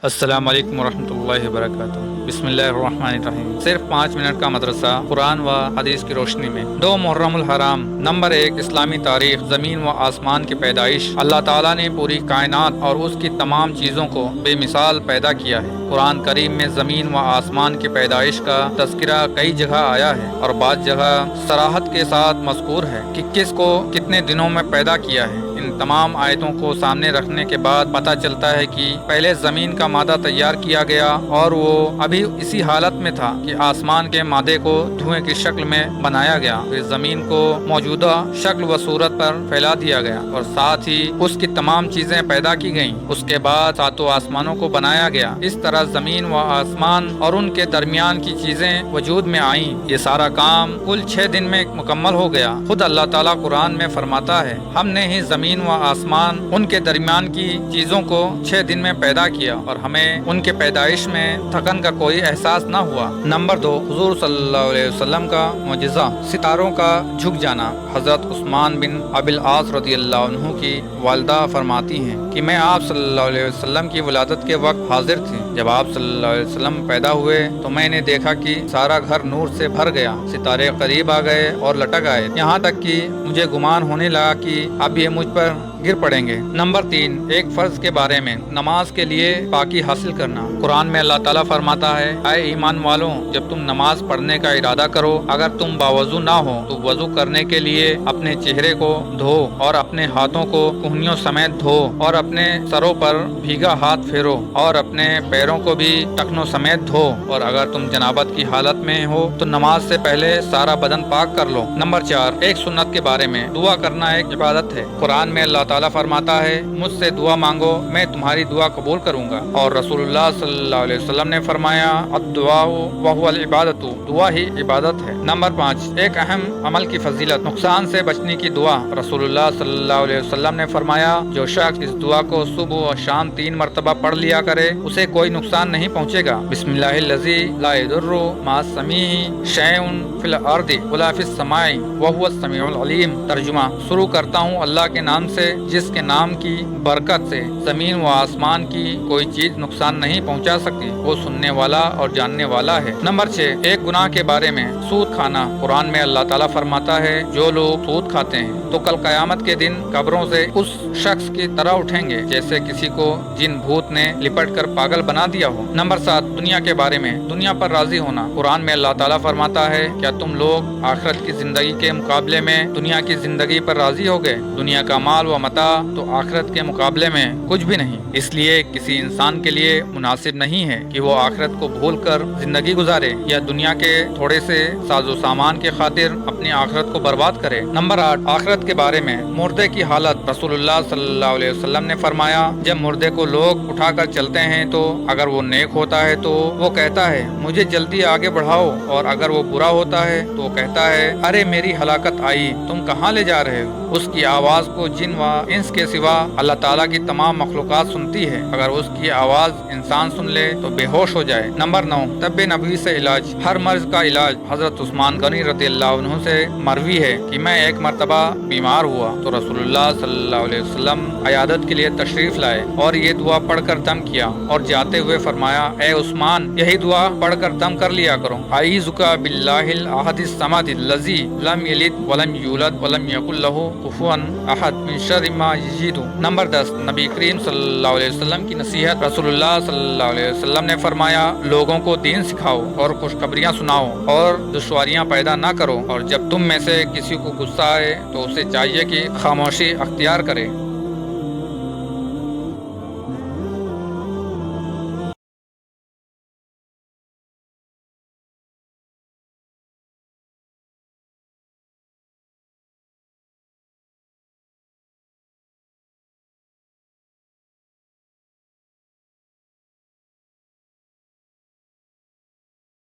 السلام علیکم ورحمۃ اللہ وبرکاتہ۔ بسم اللہ الرحمن الرحیم۔ صرف 5 منٹ کا مدرسہ قرآن و حدیث کی روشنی میں 2 محرم الحرام۔ نمبر 1، اسلامی تاریخ، زمین و آسمان کی پیدائش۔ اللہ تعالیٰ نے پوری کائنات اور اس کی تمام چیزوں کو بے مثال پیدا کیا ہے۔ قرآن کریم میں زمین و آسمان کی پیدائش کا تذکرہ کئی جگہ آیا ہے اور بعض جگہ صراحت کے ساتھ مذکور ہے کہ کس کو کتنے دنوں میں پیدا کیا ہے۔ ان تمام آیتوں کو سامنے رکھنے کے بعد پتہ چلتا ہے کہ پہلے زمین کا مادہ تیار کیا گیا اور وہ ابھی اسی حالت میں تھا کہ آسمان کے مادے کو دھوئیں کی شکل میں بنایا گیا، پھر زمین کو موجودہ شکل و صورت پر پھیلا دیا گیا اور ساتھ ہی اس کی تمام چیزیں پیدا کی گئیں۔ اس کے بعد 7 آسمانوں کو بنایا گیا۔ اس طرح زمین و آسمان اور ان کے درمیان کی چیزیں وجود میں آئیں۔ یہ سارا کام کل 6 دن میں مکمل ہو گیا۔ خود اللہ تعالیٰ قرآن میں فرماتا ہے، ہم نے ہی زمین و آسمان ان کے درمیان کی چیزوں کو 6 دن میں پیدا کیا اور ہمیں ان کے پیدائش میں تھکن کا کوئی احساس نہ ہوا۔ نمبر 2، حضور صلی اللہ علیہ وسلم کا معجزہ، ستاروں کا جھک جانا۔ حضرت عثمان بن ابی العاص رضی اللہ عنہ کی والدہ فرماتی ہیں کہ میں آپ صلی اللہ علیہ وسلم کی ولادت کے وقت حاضر تھی۔ جب آپ صلی اللہ علیہ وسلم پیدا ہوئے تو میں نے دیکھا کہ سارا گھر نور سے بھر گیا، ستارے قریب آ گئے اور لٹک آئے، یہاں تک کہ مجھے گمان ہونے لگا کہ اب یہ مجھ پر گر پڑیں گے۔ نمبر 3، ایک فرض کے بارے میں، نماز کے لیے پاکی حاصل کرنا۔ قرآن میں اللہ تعالیٰ فرماتا ہے، اے ایمان والوں، جب تم نماز پڑھنے کا ارادہ کرو، اگر تم باوضو نہ ہو تو وضو کرنے کے لیے اپنے چہرے کو دھو اور اپنے ہاتھوں کو کہنیوں سمیت دھو اور اپنے سروں پر بھیگا ہاتھ پھیرو اور اپنے پیروں کو بھی ٹخنوں سمیت دھو، اور اگر تم جنابت کی حالت میں ہو تو نماز سے پہلے سارا بدن پاک کر لو۔ نمبر 4، ایک سنت کے بارے میں، دعا کرنا ایک عبادت ہے۔ قرآن میں اللہ تعالیٰ فرماتا ہے، مجھ سے دعا مانگو میں تمہاری دعا قبول کروں گا، اور رسول اللہ صلی اللہ علیہ وسلم نے فرمایا، الدعاء وهو العبادۃ، دعا ہی عبادت ہے۔ نمبر 5، ایک اہم عمل کی فضیلت، نقصان سے بچنے کی دعا۔ رسول اللہ صلی اللہ علیہ وسلم نے فرمایا، جو شخص اس دعا کو صبح و شام 3 مرتبہ پڑھ لیا کرے اسے کوئی نقصان نہیں پہنچے گا۔ بسم اللہ الذی لا یضر مع اسمہ شیء فی الارض ولا فی السماء وهو السمیع العلیم۔ ترجمہ، شروع کرتا ہوں اللہ کے نام سے جس کے نام کی برکت سے زمین و آسمان کی کوئی چیز نقصان نہیں پہنچا سکتی، وہ سننے والا اور جاننے والا ہے۔ نمبر 6، ایک گناہ کے بارے میں، سود کھانا۔ قرآن میں اللہ تعالیٰ فرماتا ہے، جو لوگ سود کھاتے ہیں تو کل قیامت کے دن قبروں سے اس شخص کی طرح اٹھیں گے جیسے کسی کو جن بھوت نے لپٹ کر پاگل بنا دیا ہو۔ نمبر 7، دنیا کے بارے میں، دنیا پر راضی ہونا۔ قرآن میں اللہ تعالیٰ فرماتا ہے، کیا تم لوگ آخرت کی زندگی کے مقابلے میں دنیا کی زندگی پر راضی ہو گئے؟ دنیا کا مال و متاع تو آخرت کے مقابلے میں کچھ بھی نہیں، اس لیے کسی انسان کے لیے مناسب نہیں ہے کہ وہ آخرت کو بھول کر زندگی گزارے یا دنیا کے تھوڑے سے ساز و سامان کے خاطر اپنی آخرت کو برباد کرے۔ نمبر 8، آخرت کے بارے میں، مردے کی حالت۔ رسول اللہ صلی اللہ علیہ وسلم نے فرمایا، جب مردے کو لوگ اٹھا کر چلتے ہیں تو اگر وہ نیک ہوتا ہے تو وہ کہتا ہے مجھے جلدی آگے بڑھاؤ، اور اگر وہ برا ہوتا ہے تو وہ کہتا ہے ارے میری ہلاکت آئی، تم کہاں لے جا رہے ہو؟ اس کی آواز کو جن و انس کے سوا اللہ تعالیٰ کی تمام مخلوقات سنتی ہے، اگر اس کی آواز انسان سن لے تو بے ہوش ہو جائے۔ نمبر 9، طب نبوی سے علاج، ہر مرض کا علاج۔ حضرت عثمان غنی رضی اللہ عنہ سے مروی ہے کہ میں ایک مرتبہ بیمار ہوا تو رسول اللہ صلی اللہ علیہ وسلم عیادت کے لیے تشریف لائے اور یہ دعا پڑھ کر دم کیا اور جاتے ہوئے فرمایا، اے عثمان، یہی دعا پڑھ کر دم کر لیا کرو، اعوذ باللہ الاحد الصمد الذی لم یلد ولم یولد ولم یکن لہ کفوا احد من شر ما یجید۔ نمبر 10، نبی کریم صلی اللہ علیہ وسلم کی نصیحت۔ رسول اللہ صلی اللہ علیہ وسلم نے فرمایا، لوگوں کو دین سکھاؤ اور خوشخبریاں سناؤ اور دشواریاں پیدا نہ کرو، اور جب تم میں سے کسی کو غصہ آئے تو اسے چاہیے کہ خاموشی اختیار کرے۔